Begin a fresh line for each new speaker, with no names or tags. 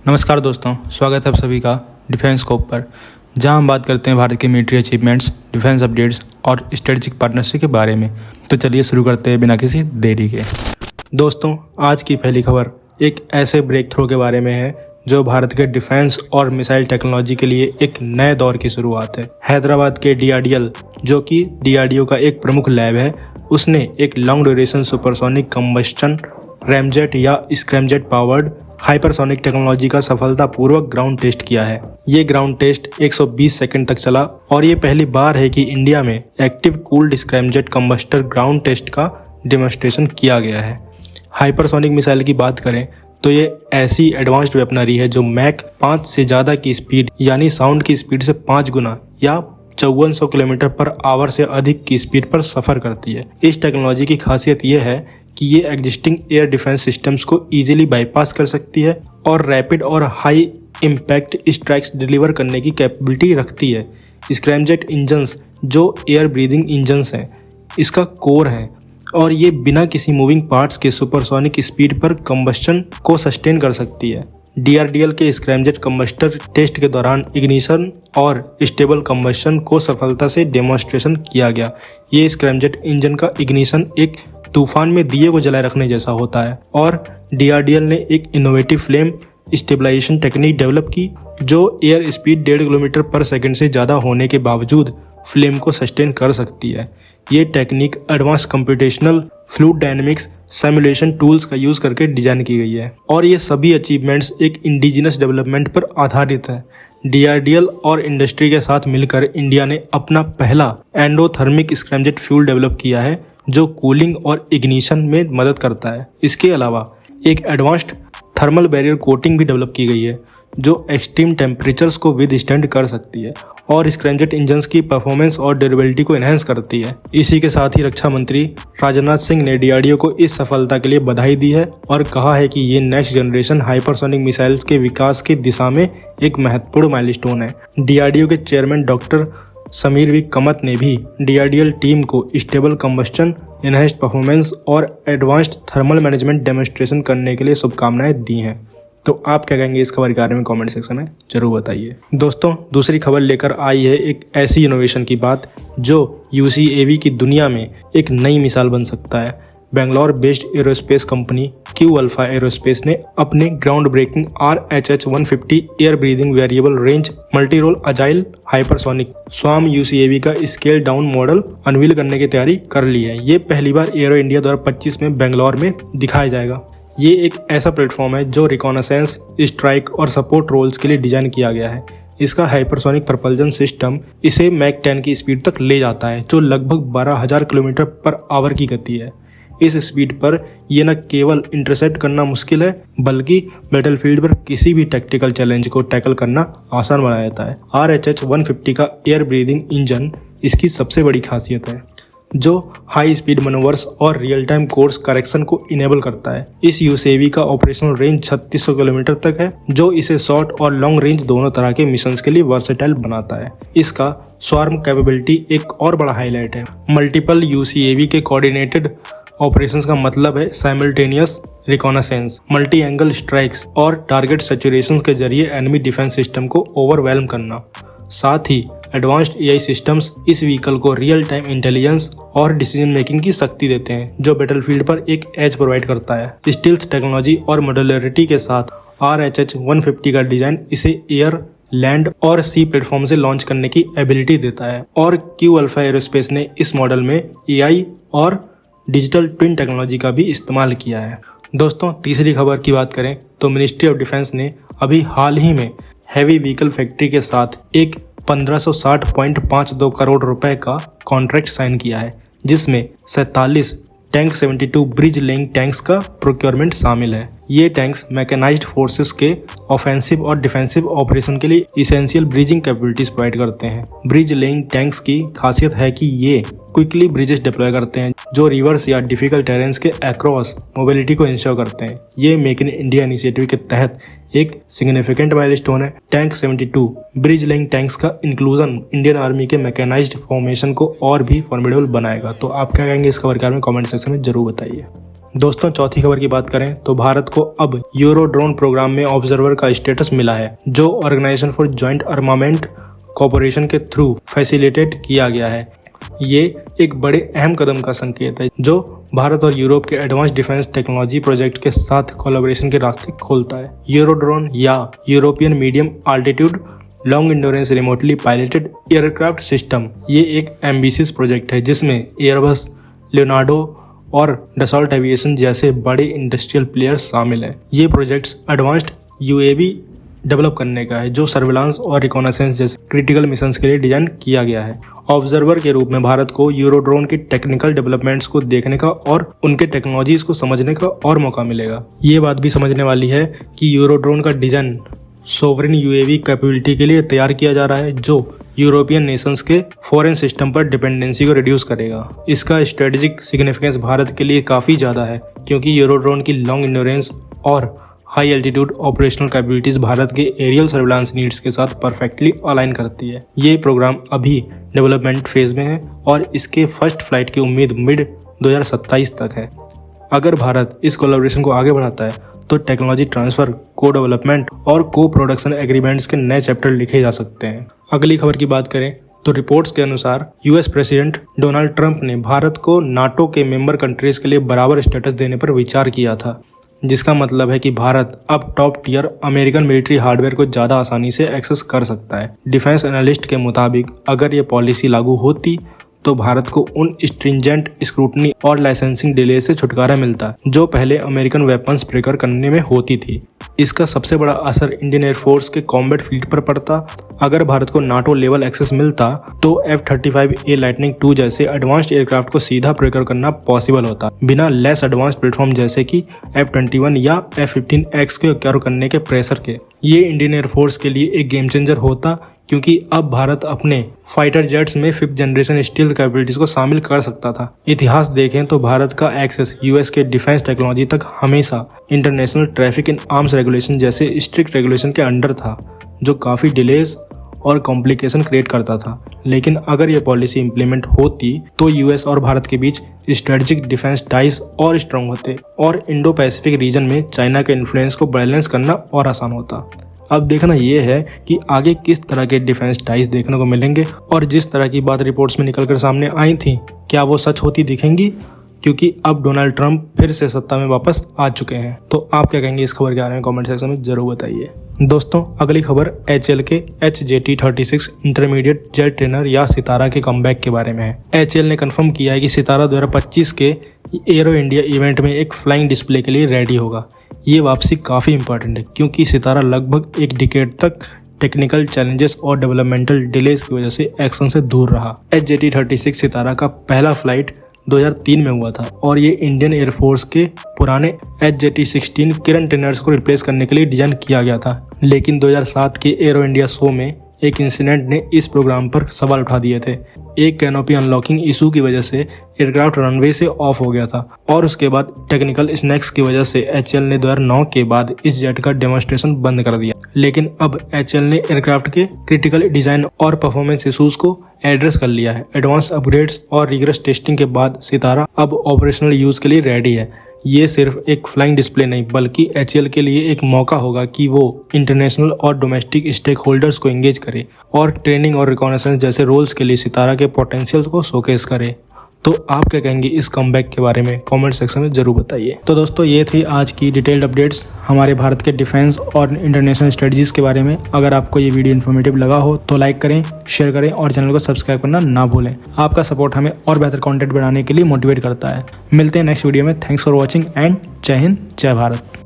नमस्कार दोस्तों, स्वागत है आप सभी का डिफेंस स्कोप पर, जहां हम बात करते हैं भारत के मिलिट्री अचीवमेंट्स, डिफेंस अपडेट्स और स्ट्रेटेजिक पार्टनरशिप के बारे में। तो चलिए शुरू करते हैं बिना किसी देरी के। दोस्तों, आज की पहली खबर एक ऐसे ब्रेक थ्रू के बारे में है जो भारत के डिफेंस और मिसाइल टेक्नोलॉजी के लिए एक नए दौर की शुरुआत है। हैदराबाद के DRDL, जो कि DRDO का एक प्रमुख लैब है, उसने एक long duration supersonic combustion ramjet या स्क्रैमजेट पावर्ड हाइपरसोनिक टेक्नोलॉजी का सफलतापूर्वक ग्राउंड टेस्ट किया है। ये ग्राउंड टेस्ट 120 सेकंड तक चला और ये पहली बार है कि इंडिया में active cooled scramjet combustor ground test का डेमोन्स्ट्रेशन किया गया है। हाइपरसोनिक मिसाइल की बात करें तो ये ऐसी एडवांस्ड वेपनरी है जो मैक 5 से ज़्यादा की स्पीड यानी साउंड की स्पीड से 5 गुना या 5400 किलोमीटर पर आवर से अधिक की स्पीड पर सफ़र करती है। इस टेक्नोलॉजी की खासियत यह है कि ये एग्जिस्टिंग एयर डिफेंस सिस्टम्स को इजीली बाईपास कर सकती है और रैपिड और हाई इम्पैक्ट स्ट्राइक्स डिलीवर करने की कैपेबिलिटी रखती है। स्क्रैमजेट इंजन्स, जो एयर ब्रीदिंग इंजन्स हैं, इसका कोर है और ये बिना किसी मूविंग पार्ट्स के सुपरसोनिक स्पीड पर कंबस्शन को सस्टेन कर सकती है। DRDL के स्क्रैमजेट कंबस्टर टेस्ट के दौरान इग्निशन और स्टेबल कंबस्शन को सफलता से डेमोन्स्ट्रेशन किया गया। ये स्क्रैमजेट इंजन का इग्निशन एक तूफान में दिए को जलाए रखने जैसा होता है और DRDL ने एक innovative flame stabilisation technique develop की जो एयर स्पीड 1.5 किलोमीटर पर सेकंड से ज़्यादा होने के बावजूद फ्लेम को सस्टेन कर सकती है। ये technique advance computational fluid dynamics simulation tools का यूज़ करके डिजाइन की गई है और ये सभी अचीवमेंट्स एक इंडिजिनस डेवलपमेंट पर आधारित है। DRDL और इंडस्ट्री के साथ मिलकर इंडिया ने अपना पहला एंडोथर्मिक स्क्रैमजेट फ्यूल डेवलप किया है जो कूलिंग और इग्निशन में मदद करता है। इसके अलावा एक एडवांस्ड थर्मल बैरियर कोटिंग भी डेवलप की गई है जो एक्सट्रीम टेम्परेचर्स को विदस्टैंड कर सकती है और स्क्रैमजेट इंजन्स की परफॉर्मेंस और ड्यूरेबिलिटी को एनहांस करती है। इसी के साथ ही रक्षा मंत्री राजनाथ सिंह ने DRDO को इस सफलता के लिए बधाई दी है और कहा है कि ये नेक्स्ट जनरेशन हाइपरसोनिक मिसाइल्स के विकास की दिशा में एक महत्वपूर्ण माइलस्टोन है। DRDO के चेयरमैन डॉक्टर समीर वी कमत ने भी DRDL टीम को स्टेबल कंबस्शन, एनहांस्ड परफॉर्मेंस और एडवांस्ड थर्मल मैनेजमेंट डेमोन्स्ट्रेशन करने के लिए शुभकामनाएं दी हैं। तो आप क्या कहेंगे इस खबर के बारे में कमेंट सेक्शन में जरूर बताइए। दोस्तों, दूसरी खबर लेकर आई है एक ऐसी इनोवेशन की बात जो UCAV की दुनिया में एक नई मिसाल बन सकता है। Bangalore based aerospace company Q alpha aerospace ने अपने ground breaking RH-150 air breathing variable range multi role agile hypersonic swarm UCAV का स्केल डाउन मॉडल अनवील करने की तैयारी कर ली है। ये पहली बार एरो इंडिया 2025 में बेंगलोर में दिखाया जाएगा। ये एक ऐसा प्लेटफॉर्म है जो रिकॉनेसेंस, स्ट्राइक और सपोर्ट रोल्स के लिए डिजाइन किया गया है। इसका हाइपरसोनिक प्रपल्जन सिस्टम इसे मैक 10 की स्पीड तक ले जाता है जो लगभग 12,000 किलोमीटर पर आवर की गति है। इस स्पीड पर यह न केवल इंटरसेप्ट करना मुश्किल है बल्कि बैटलफील्ड पर किसी भी टैक्टिकल चैलेंज को टैकल करना आसान बना देता है। RH-150 का एयर ब्रीदिंग इंजन इसकी सबसे बड़ी खासियत है जो हाई स्पीड मनोवर्स और रियल टाइम कोर्स करेक्शन को इनेबल करता है। इस UCAV का ऑपरेशनल रेंज 3600 किलोमीटर तक है जो इसे शॉर्ट और लॉन्ग रेंज दोनों तरह के मिशंस के लिए वर्सेटाइल बनाता है। इसका स्वार्म कैपेबिलिटी एक और बड़ा हाईलाइट है। मल्टीपल UCAV के कोऑर्डिनेटेड ऑपरेशंस का मतलब है simultaneous reconnaissance, multi angle strikes और टारगेट सैचुरेशन के जरिए एनिमी डिफेंस सिस्टम को ओवरवेल्म करना। साथ ही एडवांस्ड AI सिस्टम्स इस व्हीकल को रियल टाइम इंटेलिजेंस और डिसीजन मेकिंग की शक्ति देते हैं जो बैटलफील्ड पर एक एज प्रोवाइड करता है। स्टील्थ टेक्नोलॉजी और मॉड्यूलरिटी के साथ RH-150 का डिजाइन इसे एयर, लैंड और सी प्लेटफॉर्म से लॉन्च करने की एबिलिटी देता है और Q अल्फा एरोस्पेस ने इस मॉडल में AI और डिजिटल ट्विन टेक्नोलॉजी का भी इस्तेमाल किया है। दोस्तों, तीसरी खबर की बात करें तो मिनिस्ट्री ऑफ डिफेंस ने अभी हाल ही में हैवी व्हीकल फैक्ट्री के साथ एक 1560.52 करोड़ रुपए का कॉन्ट्रैक्ट साइन किया है जिसमें 47 टैंक 72 ब्रिज लेइंग टैंक्स का प्रोक्योरमेंट शामिल है। ये टैंक्स मैकेनाइज्ड फोर्सेस के ऑफेंसिव और डिफेंसिव ऑपरेशन के लिए इसेंशियल ब्रिजिंग कैपेबिलिटीज प्रोवाइड करते हैं। ब्रिज लेइंग टैंक्स की खासियत है कि ये क्विकली ब्रिजेस डिप्लॉय करते हैं जो रिवर्स या डिफिकल्ट टेरेंस के अक्रॉस मोबिलिटी को इंश्योर करते हैं। ये मेक इन इंडिया इनिशिएटिव के तहत एक सिग्निफिकेंट माइलस्टोन है। टैंक 72 ब्रिज लेइंग टैंक्स का इंक्लूजन इंडियन आर्मी के मैकेनाइज्ड फॉर्मेशन को और भी फॉर्मिडेबल बनाएगा। तो आप क्या कहेंगे इस खबर के बारे में कमेंट सेक्शन में जरूर बताइए। दोस्तों चौथी खबर की बात करें तो भारत को अब यूरोड्रोन प्रोग्राम में ऑब्जर्वर का स्टेटस मिला है, जो organisation for joint armament cooperation के थ्रू फैसिलिटेट किया गया है। ये एक बड़े अहम कदम का संकेत है जो भारत और यूरोप के एडवांस डिफेंस टेक्नोलॉजी प्रोजेक्ट के साथ कोलैबोरेशन के रास्ते खोलता है। यूरोड्रोन या European medium altitude long endurance remotely piloted aircraft system ये एक एम्बिशियस प्रोजेक्ट है जिसमें एयरबस, लियोनार्डो और डसॉल्ट एविएशन जैसे बड़े इंडस्ट्रियल प्लेयर्स शामिल हैं। ये प्रोजेक्ट्स एडवांस्ड यूएवी डेवलप करने का है जो सर्विलांस और रिकॉनेसेंस जैसे क्रिटिकल मिशंस के लिए डिजाइन किया गया है। ऑब्जर्वर के रूप में भारत को यूरोड्रोन की टेक्निकल डेवलपमेंट्स को देखने का और उनके टेक्नोलॉजीज को समझने का और मौका मिलेगा। ये बात भी समझने वाली है कि यूरोड्रोन का डिजाइन सोवरेन यूएवी कैपेबिलिटी के लिए तैयार किया जा रहा है जो यूरोपियन नेशंस के फॉरेन सिस्टम पर डिपेंडेंसी को रिड्यूस करेगा। इसका स्ट्रेटेजिक सिग्निफिकेंस भारत के लिए काफ़ी ज़्यादा है क्योंकि यूरोड्रोन की लॉन्ग इंडोरेंस और high altitude operational capabilities Bharat के एरियल सर्विलांस नीड्स के साथ परफेक्टली अलाइन करती है। ये प्रोग्राम अभी डेवलपमेंट फेज में है और इसके फर्स्ट फ्लाइट की उम्मीद मिड 2027 तक है। अगर भारत इस कोलैबोरेशन को आगे बढ़ाता है तो टेक्नोलॉजी ट्रांसफर, को डेवलपमेंट और को प्रोडक्शन एग्रीमेंट्स के नए चैप्टर लिखे जा सकते हैं। अगली खबर की बात करें तो रिपोर्ट्स के अनुसार यूएस प्रेसिडेंट डोनाल्ड ट्रंप ने भारत को नाटो के मेंबर कंट्रीज के लिए बराबर स्टेटस देने पर विचार किया था, जिसका मतलब है कि भारत अब top tier American military hardware को ज़्यादा आसानी से एक्सेस कर सकता है। डिफेंस एनालिस्ट के मुताबिक अगर ये पॉलिसी लागू होती तो भारत को उन स्ट्रिंजेंट स्क्रूटनी और लाइसेंसिंग डिले से छुटकारा मिलता जो पहले अमेरिकन वेपन्स प्रिकर करने में होती थी। इसका सबसे बड़ा असर इंडियन एयरफोर्स के कॉम्बैट फील्ड पर पड़ता। अगर भारत को नाटो लेवल एक्सेस मिलता तो F-35A लाइटनिंग II जैसे एडवांस्ड एयरक्राफ्ट को सीधा प्रिकर करना पॉसिबल होता बिना लेस एडवांस्ड प्लेटफॉर्म जैसे कि F-21 या F-15X के एक्वायर करने के प्रेशर के। ये इंडियन एयरफोर्स के लिए एक गेम चेंजर होता क्योंकि अब भारत अपने फाइटर जेट्स में 5th जनरेशन स्टील्थ कैपेबिलिटीज को शामिल कर सकता था। इतिहास देखें तो भारत का एक्सेस यूएस के डिफेंस टेक्नोलॉजी तक हमेशा international traffic in arms regulation जैसे स्ट्रिक्ट रेगुलेशन के अंडर था, जो काफ़ी डिलेज और कॉम्प्लिकेशन क्रिएट करता था। लेकिन अगर ये पॉलिसी इम्प्लीमेंट होती तो यूएस और भारत के बीच स्ट्रेटेजिक डिफेंस टाइज और स्ट्रांग होते और इंडो पैसिफिक रीजन में चाइना के इन्फ्लुएंस को बैलेंस करना और आसान होता। अब देखना यह है कि आगे किस तरह के डिफेंस टाइज देखने को मिलेंगे और जिस तरह की बात रिपोर्ट्स में निकलकर सामने आई थी क्या वो सच होती दिखेंगी, क्योंकि अब डोनाल्ड ट्रंप फिर से सत्ता में वापस आ चुके हैं। तो आप क्या कहेंगे इस खबर के बारे में कमेंट सेक्शन में जरूर बताइए। दोस्तों अगली खबर HAL के HJT-36 इंटरमीडिएट जेट ट्रेनर या सितारा के कमबैक के बारे में है। HAL ने कंफर्म किया है कि सितारा 2025 के एरो इंडिया इवेंट में एक फ्लाइंग डिस्प्ले के लिए रेडी होगा। ये वापसी काफ़ी इंपॉर्टेंट है क्योंकि सितारा लगभग एक डिकेड तक टेक्निकल चैलेंजेस और डेवलपमेंटल डिलेज की वजह से एक्शन से दूर रहा। HJT-36 सितारा का पहला फ्लाइट 2003 में हुआ था और ये इंडियन एयरफोर्स के पुराने HJT-16 किरण ट्रेनर्स को रिप्लेस करने के लिए डिजाइन किया गया था। लेकिन 2007 के एरो इंडिया शो में एक इंसिडेंट ने इस प्रोग्राम पर सवाल उठा दिए थे। एक कैनोपी अनलॉकिंग इशू की वजह से एयरक्राफ्ट रनवे से ऑफ हो गया था और उसके बाद टेक्निकल स्नैक्स की वजह से HAL ने 2009 के बाद इस जेट का डेमोन्स्ट्रेशन बंद कर दिया। लेकिन अब HAL ने एयरक्राफ्ट के क्रिटिकल डिजाइन और परफॉर्मेंस इशूज को एड्रेस कर लिया है। एडवांस अपग्रेड्स और रिगरस टेस्टिंग के बाद सितारा अब ऑपरेशनल यूज के लिए रेडी है। ये सिर्फ एक फ्लाइंग डिस्प्ले नहीं बल्कि HAL के लिए एक मौका होगा कि वो इंटरनेशनल और डोमेस्टिक स्टेक होल्डर्स को एंगेज करे और ट्रेनिंग और रिकॉनेसेंस जैसे रोल्स के लिए सितारा के पोटेंशियल को शोकेस करे। तो आप क्या कहेंगे इस कमबैक के बारे में कमेंट सेक्शन में जरूर बताइए। तो दोस्तों ये थी आज की डिटेल्ड अपडेट्स हमारे भारत के डिफेंस और इंटरनेशनल स्ट्रेटजीज के बारे में। अगर आपको ये वीडियो इन्फॉर्मेटिव लगा हो तो लाइक करें, शेयर करें और चैनल को सब्सक्राइब करना ना भूलें। आपका सपोर्ट हमें और बेहतर कंटेंट बनाने के लिए मोटिवेट करता है। मिलते हैं नेक्स्ट वीडियो में। थैंक्स फॉर वॉचिंग एंड जय हिंद, जय भारत।